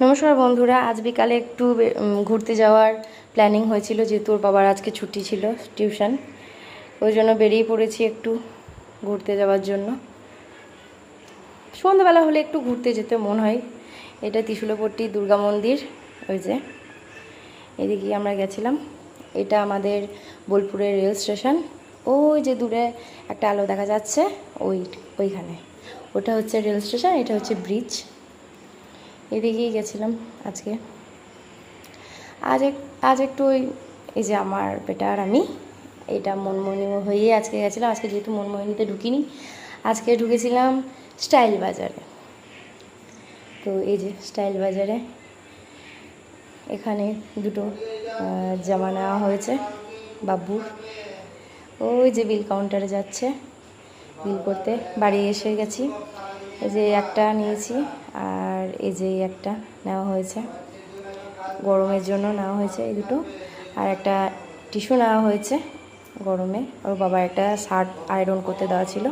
নমস্কার বন্ধুরা, আজ বিকালে একটু ঘুরতে যাওয়ার প্ল্যানিং হয়েছিল, যেহেতু ওর বাবার আজকে ছুটি ছিল টিউশন, ওই জন্য বেরিয়ে পড়েছি একটু ঘুরতে যাওয়ার জন্য। সন্ধ্যাবেলা হলে একটু ঘুরতে যেতে মন হয়। এটা ত্রিশূলপট্টি দুর্গা মন্দির, ওই যে এদিকে আমরা গেছিলাম। এটা আমাদের বোলপুরের রেল স্টেশন। ওই যে দূরে একটা আলো দেখা যাচ্ছে, ওইখানে ওটা হচ্ছে রেল স্টেশন, এটা হচ্ছে ব্রিজ। এদিকেই গেছিলাম আজকে। আজ একটু এই যে আমার বেটা আর আমি, এটা মনমোহিনী হয়ে আজকে গেছিলাম। আজকে যেহেতু মনমোহিনীতে ঢুকিনি, আজকে ঢুকেছিলাম স্টাইল বাজারে। তো এই যে স্টাইল বাজারে এখানে দুটো জামা নেওয়া হয়েছে বাবুর। ওই যে বিল কাউন্টারে যাচ্ছে বিল করতে। বাড়ি এসে গেছি, এই যে একটা নিয়েছি, আর এই যে একটা নেওয়া হয়েছে, গরমের জন্য নেওয়া হয়েছে এই দুটো। আর একটা টিস্যু নেওয়া হয়েছে গরমে। ওর বাবার একটা শার্ট আয়রন করতে দেওয়া ছিল।